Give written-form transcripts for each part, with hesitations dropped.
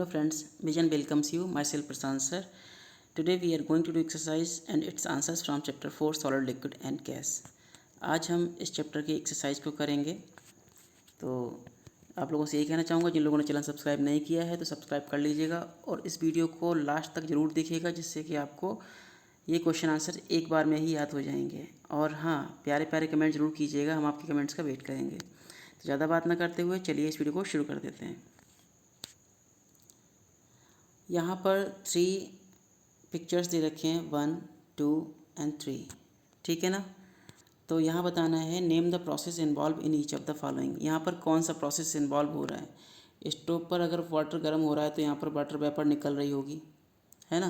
Hello friends, Vision welcomes you, myself Prashant sir. Today we are going to do exercise and its answers from chapter 4 solid liquid and gas. आज हम इस chapter की exercise को करेंगे। तो आप लोगों से यही कहना चाहूँगा, जिन लोगों ने चैनल सब्सक्राइब नहीं किया है तो सब्सक्राइब कर लीजिएगा और इस वीडियो को लास्ट तक ज़रूर देखिएगा, जिससे कि आपको ये क्वेश्चन आंसर एक बार में ही याद हो जाएंगे। और हाँ, प्यारे प्यारे कमेंट ज़रूर कीजिएगा, हम आपके कमेंट्स का वेट करेंगे। तो ज़्यादा बात ना करते हुए चलिए इस वीडियो को शुरू कर देते हैं। यहाँ पर 3 पिक्चर्स दे रखे हैं, 1, 2 एंड 3, ठीक है ना। तो यहाँ बताना है name the process involve in each of the following. यहाँ पर कौन सा प्रोसेस इन्वॉल्व हो रहा है। स्टोव पर अगर वाटर गर्म हो रहा है तो यहाँ पर वाटर वेपर निकल रही होगी, है ना।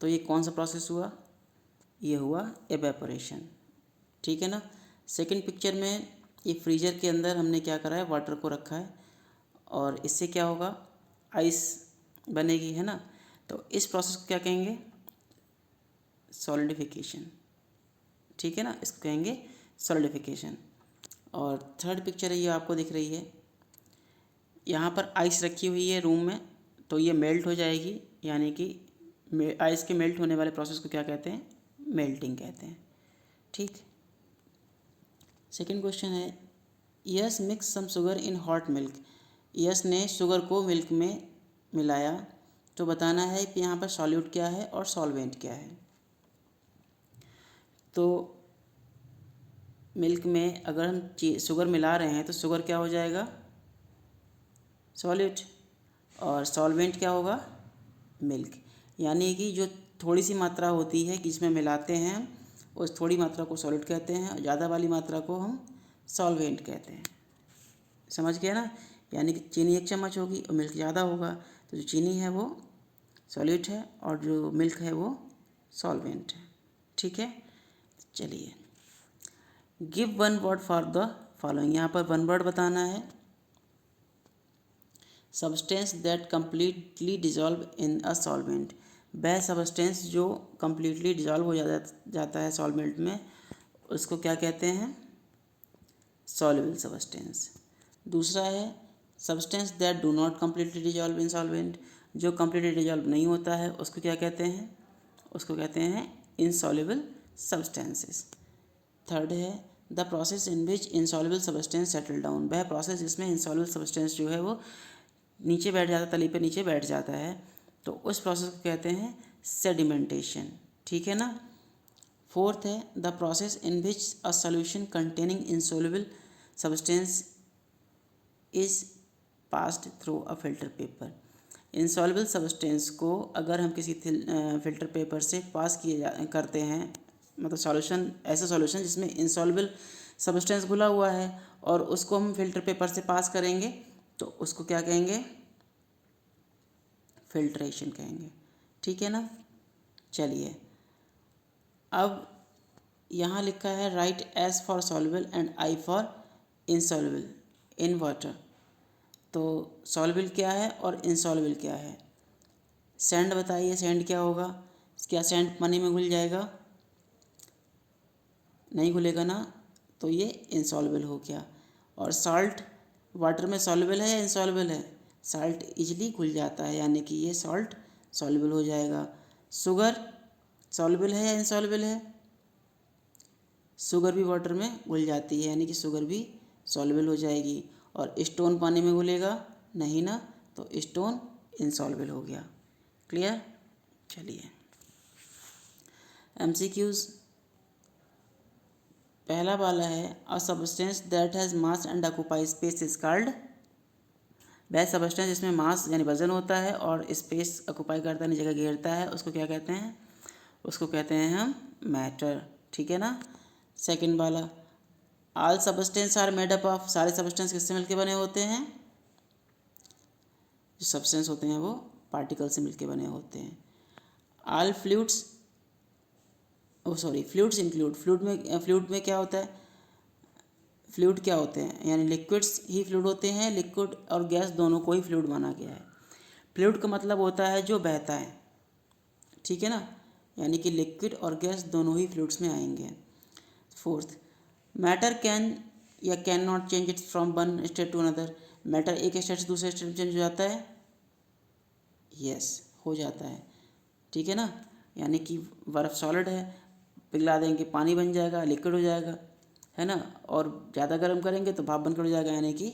तो ये कौन सा प्रोसेस हुआ, ये हुआ एवेपोरेशन, ठीक है ना। सेकंड पिक्चर में ये फ्रीजर के अंदर हमने क्या करा है, वाटर को रखा है और इससे क्या होगा, आइस बनेगी, है ना। तो इस प्रोसेस को क्या कहेंगे, सॉलिडिफिकेशन, ठीक है ना, इसको कहेंगे सॉलिडिफिकेशन। और थर्ड पिक्चर है, ये आपको दिख रही है, यहाँ पर आइस रखी हुई है रूम में, तो ये मेल्ट हो जाएगी, यानी कि आइस के मेल्ट होने वाले प्रोसेस को क्या कहते हैं, मेल्टिंग कहते हैं, ठीक। सेकंड क्वेश्चन है, Yash mix some sugar in hot milk. Yash ने शुगर को मिल्क में मिलाया, तो बताना है कि यहाँ पर सॉल्यूट क्या है और सॉल्वेंट क्या है। तो मिल्क में अगर हम शुगर मिला रहे हैं तो शुगर क्या हो जाएगा, सॉल्यूट, और सॉल्वेंट क्या होगा, मिल्क। यानी कि जो थोड़ी सी मात्रा होती है कि जिसमें मिलाते हैं, उस थोड़ी मात्रा को सॉल्यूट कहते हैं और ज़्यादा वाली मात्रा को हम सॉल्वेंट कहते हैं। समझ गया ना। यानी कि चीनी 1 चम्मच होगी और मिल्क ज़्यादा होगा, तो जो चीनी है वो सॉल्यूट है और जो मिल्क है वो सॉल्वेंट है, ठीक है। चलिए, give 1 word for the following. यहाँ पर 1 वर्ड बताना है। Substance that completely dissolve in a solvent. वह सब्सटेंस जो कम्प्लीटली डिजॉल्व हो जाता है सॉल्वेंट में, उसको क्या कहते हैं, सॉल्युबल सब्सटेंस। दूसरा है substance that do not completely dissolve in solvent. जो कम्प्लीटली डिजॉल्व नहीं होता है उसको क्या कहते हैं, उसको कहते हैं इनसॉल्युबल सब्सटेंसेस। थर्ड है the process in which insoluble substance settle down. वह प्रोसेस जिसमें इनसॉल्युबल सब्सटेंस जो है वो नीचे बैठ जाता है, तली पे नीचे बैठ जाता है, तो उस प्रोसेस को कहते हैं सेडिमेंटेशन, ठीक है ना। फोर्थ है the process in which a solution containing insoluble substance is passed through a filter paper. Insoluble substance को अगर हम किसी फिल्टर पेपर से पास करते हैं, मतलब सॉल्यूशन, ऐसा सॉल्यूशन जिसमें इंसॉल्युबल सब्सटेंस घुला हुआ है और उसको हम फिल्टर पेपर से पास करेंगे, तो उसको क्या कहेंगे, फिल्ट्रेशन कहेंगे, ठीक है ना। चलिए, अब यहाँ लिखा है right S for soluble and I for insoluble in water. तो सॉल्युबल क्या है और इनसॉल्युबल क्या है। सैंड बताइए, सैंड क्या होगा, क्या सैंड पानी में घुल जाएगा, नहीं घुलेगा ना, तो ये इनसॉल्युबल हो गया। और साल्ट वाटर में सॉल्युबल है या इनसॉल्युबल है, साल्ट इजीली घुल जाता है, यानी कि ये सॉल्ट सॉल्युबल हो जाएगा। शुगर सॉल्युबल है या इनसॉल्युबल है, शुगर भी वाटर में घुल जाती है, यानी कि शुगर भी सॉल्युबल हो जाएगी। और स्टोन पानी में घुलेगा नहीं ना, तो स्टोन इनसॉल्युबल हो गया। क्लियर। चलिए, एमसीक्यूज। पहला वाला है a substance that has mass and occupy space is called. वह सब्सटेंस जिसमें मास यानी वजन होता है और स्पेस ऑक्यूपाई करता है, जगह घेरता है, उसको क्या कहते हैं, उसको कहते हैं हम मैटर, ठीक है ना। सेकंड वाला all substance are made up of. सारे सब्सटेंस किससे मिलके बने होते हैं, जो सब्सटेंस होते हैं वो पार्टिकल से मिलके बने होते हैं। All fluids, fluids include. Fluid में क्या होता है, फ्लूइड क्या होते हैं, यानी लिक्विड्स ही फ्लूइड होते हैं, लिक्विड और गैस दोनों को ही फ्लूइड माना गया है। फ्लूइड का मतलब होता है जो बहता है, ठीक है ना, यानी कि लिक्विड और गैस दोनों ही फ्लूइड्स में आएंगे। फोर्थ, मैटर कैन या can not change it from one state to another. Matter एक स्टेट से दूसरे स्टेट में चेंज हो जाता है, यस, हो जाता है, ठीक है ना। यानी कि बर्फ़ सॉलिड है, पिघला देंगे पानी बन जाएगा, लिक्विड हो जाएगा, है ना। और ज़्यादा गर्म करेंगे तो भाप बनकर हो जाएगा, यानी कि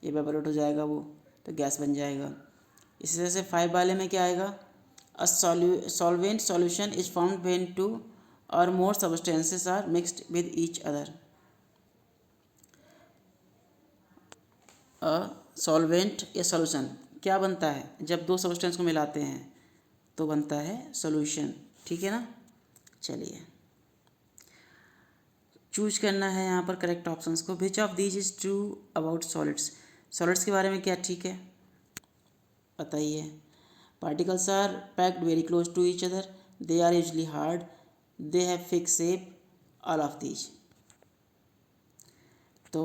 इवेपोरेट हो जाएगा वो, तो गैस बन जाएगा। इसी तरह से 5 वाले में क्या आएगा, a solvent solution is formed when 2 और more substances are mixed with each other. A solvent या सॉल्यूशन क्या बनता है, जब दो सब्सटेंस को मिलाते हैं तो बनता है सॉल्यूशन, ठीक है ना। चलिए, चूज करना है यहाँ पर करेक्ट ऑप्शंस को। Which of these is true about solids, solids के बारे में क्या ठीक है बताइए। Particles are packed very close to each other, they are usually hard, they have fix shape, all of these. तो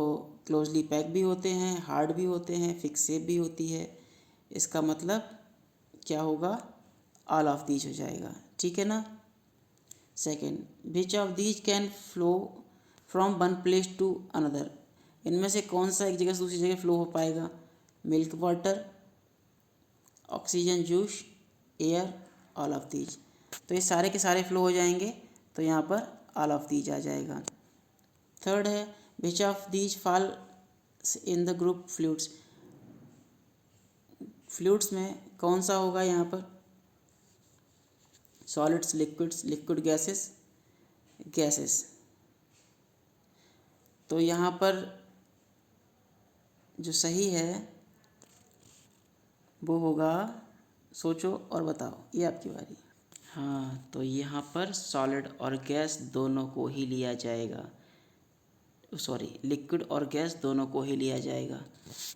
क्लोजली पैक भी होते हैं, हार्ड भी होते हैं, फिक्स शेप भी होती है, इसका मतलब क्या होगा, ऑल ऑफ दीज हो जाएगा, ठीक है ना। Second, which of these can flow from one place to another, इनमें से कौन सा एक जगह से दूसरी जगह फ्लो हो पाएगा, milk water, oxygen juice, air, all of these. तो ये सारे के सारे फ्लो हो जाएंगे, तो यहाँ पर ऑल ऑफ दीज आ जाएगा। थर्ड है, which of these fall in the group fluids, fluids में कौन सा होगा यहाँ पर, solids, liquids, liquid gases, gases. तो यहाँ पर जो सही है वो होगा, सोचो और बताओ, ये आपकी बारी। हाँ, तो यहाँ पर सॉलिड और गैस दोनों को ही लिया जाएगा, सॉरी लिक्विड और गैस दोनों को ही लिया जाएगा,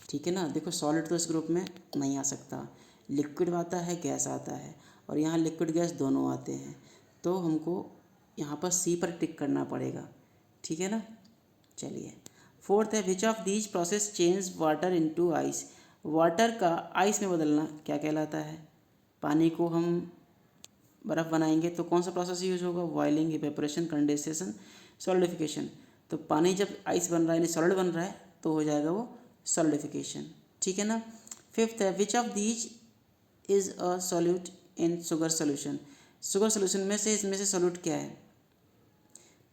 ठीक है ना। देखो सॉलिड तो इस ग्रुप में नहीं आ सकता, लिक्विड आता है, गैस आता है, और यहाँ लिक्विड गैस दोनों आते हैं, तो हमको यहाँ पर सी पर टिक करना पड़ेगा, ठीक है ना। चलिए, फोर्थ है, which of these process change water into ice, water का आइस में बदलना क्या कहलाता है। पानी को हम बर्फ़ बनाएंगे तो कौन सा प्रोसेस यूज होगा, बॉइलिंग, इवेपोरेशन, कंडेंसेशन, सॉलिडिफिकेशन। तो पानी जब आइस बन रहा है यानी सॉलिड बन रहा है तो हो जाएगा वो सॉलिडिफिकेशन, ठीक है ना। फिफ्थ है, which of these is a solute in sugar solution, sugar solution में से इसमें से सॉल्यूट क्या है,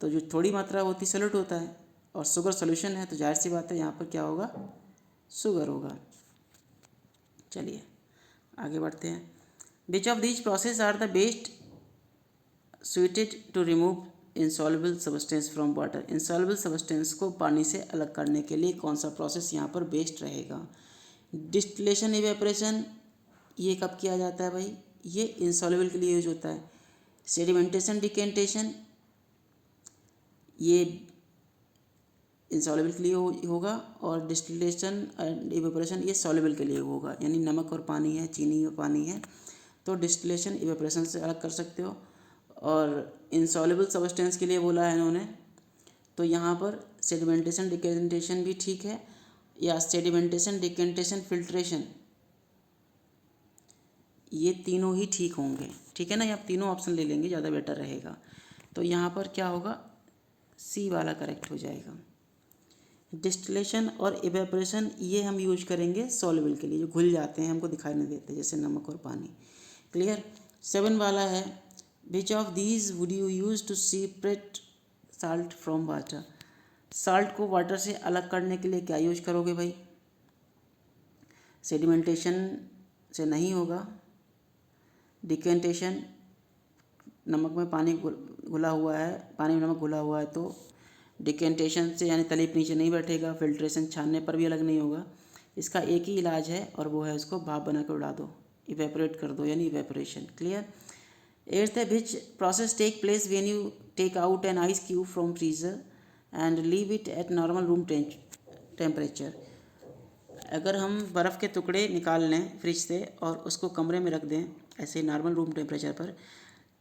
तो जो थोड़ी मात्रा होती है सॉल्यूट होता है, और शुगर सोल्यूशन है तो जाहिर सी बात है यहाँ पर क्या होगा, शुगर होगा। चलिए आगे बढ़ते हैं। Which of these process are the best suited to remove insoluble substance from water, insoluble substance को पानी से अलग करने के लिए कौन सा प्रोसेस यहाँ पर बेस्ट रहेगा। डिस्टिलेशन, इवेपोरेशन, ये कब किया जाता है भाई, ये इंसॉल्युबल के लिए यूज होता है। सेडिमेंटेशन, डिकेंटेशन, ये इंसॉल्युबल के लिए होगा, और डिस्टिलेशन एंड इवेपोरेशन ये सॉल्युबल के लिए होगा, यानी नमक और पानी है, चीनी और पानी है, तो डिस्टिलेशन इवेपोरेशन से अलग कर सकते हो। और इंसॉल्युबल सब्सटेंस के लिए बोला है इन्होंने, तो यहाँ पर सेडिमेंटेशन, डिकेंटेशन भी ठीक है, या सेडिमेंटेशन, डिकेंटेशन, फिल्ट्रेशन, ये तीनों ही ठीक होंगे, ठीक है ना। आप तीनों ऑप्शन ले लेंगे ज़्यादा बेटर रहेगा। तो यहाँ पर क्या होगा, सी वाला करेक्ट हो जाएगा। डिस्टिलेशन और इवेपोरेशन ये हम यूज करेंगे सॉल्युबल के लिए, जो घुल जाते हैं, हमको दिखाई नहीं देते, जैसे नमक और पानी, क्लियर। 7 वाला है, which of these would you use to separate salt from water, salt को वाटर से अलग करने के लिए क्या यूज करोगे भाई। सेडिमेंटेशन से नहीं होगा, डिकेंटेशन, नमक में पानी घुला हुआ है, पानी में नमक घुला हुआ है तो डिकेंटेशन से यानी तलीप नीचे नहीं बैठेगा, फिल्ट्रेशन छानने पर भी अलग नहीं होगा। इसका एक ही इलाज है और वो है उसको भाप बना कर उड़ा दो, इवेपोरेट कर दो, यानी इवेपोरेशन, क्लियर। 8th है, which process take place when you take out an ice cube from freezer and leave it at normal room temperature, अगर हम बर्फ़ के टुकड़े निकाल लें फ्रिज से और उसको कमरे में रख दें ऐसे नॉर्मल रूम टेम्परेचर पर,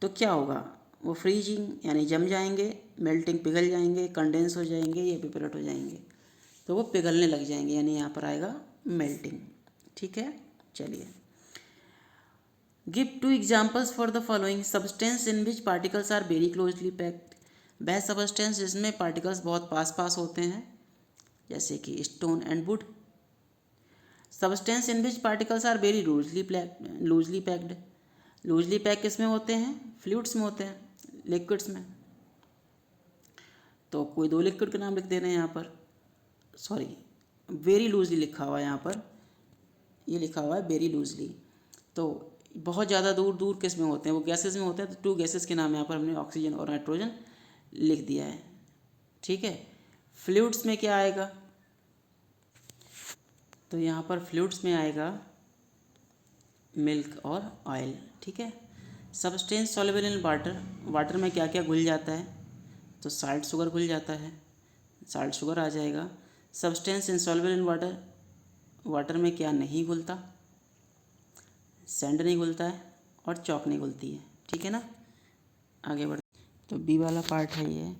तो क्या होगा, वो फ्रीजिंग यानी जम जाएंगे, मेल्टिंग पिघल जाएंगे, कंडेंस हो जाएंगे, या इवेपोरेट हो जाएंगे, तो वो पिघलने लग जाएंगे, यानी यहाँ पर आएगा मेल्टिंग, ठीक है। चलिए, give 2 examples for the following substance in which particles are very closely packed, वह सब्सटेंस जिसमें पार्टिकल्स बहुत पास पास होते हैं, जैसे कि stone and wood. Substance in which particles are very loosely packed. Loosely pack किस में होते हैं? फ्लूइड्स में होते हैं, लिक्विड्स में। तो कोई दो लिक्विड के नाम लिख दे रहे हैं यहाँ पर, सॉरी वेरी लूजली लिखा हुआ है यहाँ पर, ये लिखा हुआ है वेरी लूजली। तो बहुत ज़्यादा दूर दूर किस में होते हैं? वो गैसेस में होते हैं। तो टू गैसेस के नाम यहाँ पर हमने ऑक्सीजन और नाइट्रोजन लिख दिया है। ठीक है, फ्लूइड्स में क्या आएगा? तो यहाँ पर फ्लूइड्स में आएगा मिल्क और ऑयल। ठीक है, substance soluble in water, water में क्या क्या घुल जाता है? तो साल्ट शुगर घुल जाता है, साल्ट शुगर आ जाएगा। Substance insoluble in water, water में क्या नहीं घुलता? सैंड नहीं घुलता है और चॉक नहीं घुलती है। ठीक है ना, आगे बढ़। तो बी वाला पार्ट है ये,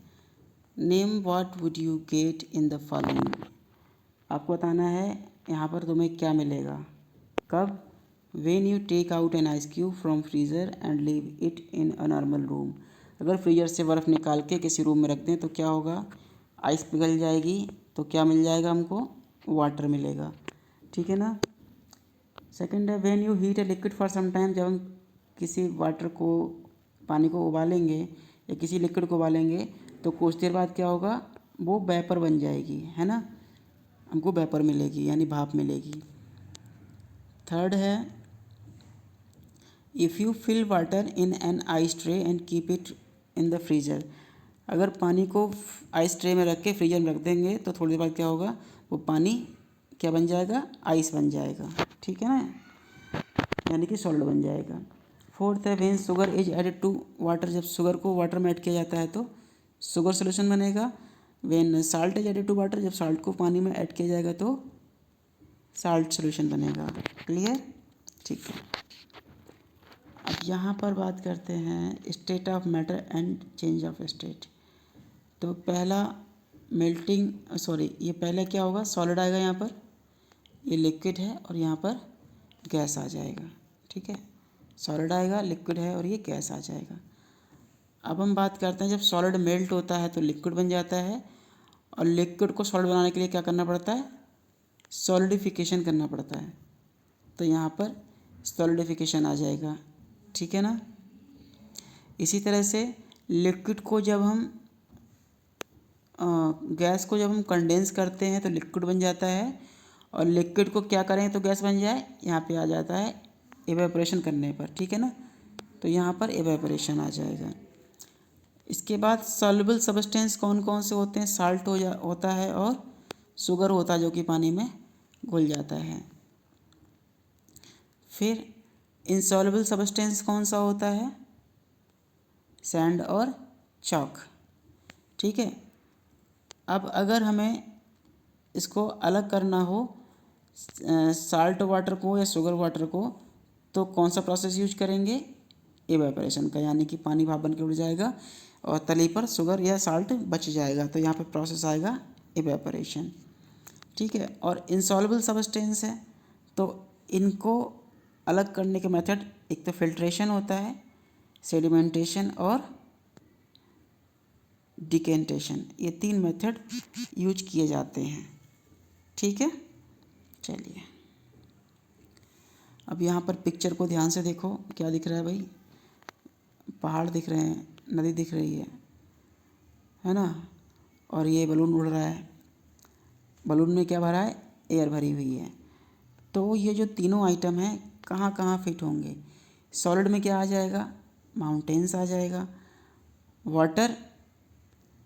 name what would you get in the following. आपको बताना है यहाँ पर तुम्हें क्या मिलेगा, कब? When you take out an ice cube from freezer and leave it in a normal room. अगर फ्रीजर से बर्फ़ निकाल के किसी रूम में रख दें तो क्या होगा? आइस पिघल जाएगी, तो क्या मिल जाएगा हमको? वाटर मिलेगा। ठीक है ना। सेकंड है, when you heat a liquid for some time, जब हम किसी वाटर को, पानी को उबालेंगे या किसी लिक्विड को उबालेंगे तो कुछ देर बाद क्या होगा? वो वेपर बन जाएगी, है ना, हमको वेपर मिलेगी यानी भाप मिलेगी। थर्ड है, if you fill water in an ice tray and keep it in the freezer. अगर पानी को आइस ट्रे में रख के फ्रीजर में रख देंगे तो थोड़ी देर बाद क्या होगा? वो पानी क्या बन जाएगा? आइस बन जाएगा। ठीक है ना, यानी कि सॉलिड बन जाएगा। फोर्थ है, when sugar is added to water, जब शुगर को वाटर में ऐड किया जाता है तो शुगर सोल्यूशन बनेगा। When salt is added to water, जब साल्ट को पानी में ऐड किया जाएगा तो साल्ट सोल्यूशन बनेगा। क्लियर? ठीक है। अब यहाँ पर बात करते हैं state of matter and change of state. तो पहला मेल्टिंग, सॉरी ये पहले क्या होगा? सॉलिड आएगा, यहाँ पर ये लिक्विड है और यहाँ पर गैस आ जाएगा। ठीक है, सॉलिड आएगा, लिक्विड है और ये गैस आ जाएगा। अब हम बात करते हैं जब सॉलिड मेल्ट होता है तो लिक्विड बन जाता है, और लिक्विड को सॉलिड बनाने के लिए क्या करना पड़ता है? सॉलिडिफिकेशन करना पड़ता है। तो यहाँ पर सॉलिडिफिकेशन आ जाएगा। ठीक है ना। इसी तरह से लिक्विड को जब हम गैस को जब हम कंडेंस करते हैं तो लिक्विड बन जाता है, और लिक्विड को क्या करें तो गैस बन जाए? यहाँ पे आ जाता है इवेपोरेशन करने पर। ठीक है ना, तो यहाँ पर इवेपोरेशन आ जाएगा। इसके बाद सॉल्युबल सब्सटेंस कौन कौन से होते हैं? साल्ट होता है और शुगर होता है जो कि पानी में घुल जाता है। फिर इनसॉल्युबल सब्सटेंस कौन सा होता है? सैंड और चॉक। ठीक है, अब अगर हमें इसको अलग करना हो साल्ट वाटर को या शुगर वाटर को, तो कौन सा प्रोसेस यूज करेंगे? इवेपोरेशन का, यानी कि पानी भाप बन के उड़ जाएगा और तली पर शुगर या साल्ट बच जाएगा, तो यहाँ पे प्रोसेस आएगा इवेपोरेशन। ठीक है, और इनसॉल्युबल सब्सटेंस है तो इनको अलग करने के मेथड एक तो फिल्ट्रेशन होता है, सेडिमेंटेशन और डिकेंटेशन, ये तीन मेथड यूज किए जाते हैं। ठीक है, चलिए अब यहाँ पर पिक्चर को ध्यान से देखो, क्या दिख रहा है भाई? पहाड़ दिख रहे हैं, नदी दिख रही है ना, और ये बलून उड़ रहा है। बलून में क्या भरा है? एयर भरी हुई है। तो ये जो तीनों आइटम हैं कहाँ कहाँ फिट होंगे? सॉलिड में क्या आ जाएगा? माउंटेन्स आ जाएगा। वाटर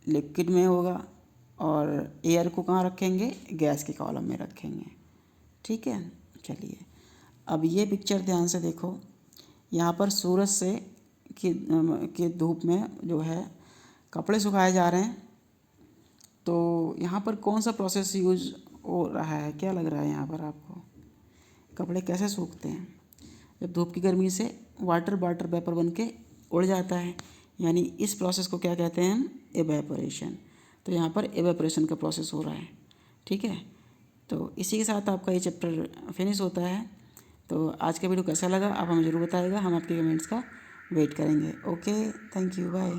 लिक्विड में होगा, और एयर को कहाँ रखेंगे? गैस के कॉलम में रखेंगे। ठीक है, चलिए अब ये पिक्चर ध्यान से देखो। यहाँ पर सूरज से कि धूप में जो है कपड़े सुखाए जा रहे हैं, तो यहाँ पर कौन सा प्रोसेस यूज हो रहा है? क्या लग रहा है यहाँ पर आपको? कपड़े कैसे सूखते हैं? जब धूप की गर्मी से वाटर वेपर बन के उड़ जाता है, यानी इस प्रोसेस को क्या कहते हैं हम? इवेपोरेशन। तो यहाँ पर इवेपोरेशन का प्रोसेस हो रहा है। ठीक है, तो इसी के साथ आपका ये चैप्टर फिनिश होता है। तो आज का वीडियो कैसा लगा आप हमें ज़रूर बताइएगा, हम आपके कमेंट्स का वेट करेंगे। Okay, thank you, bye.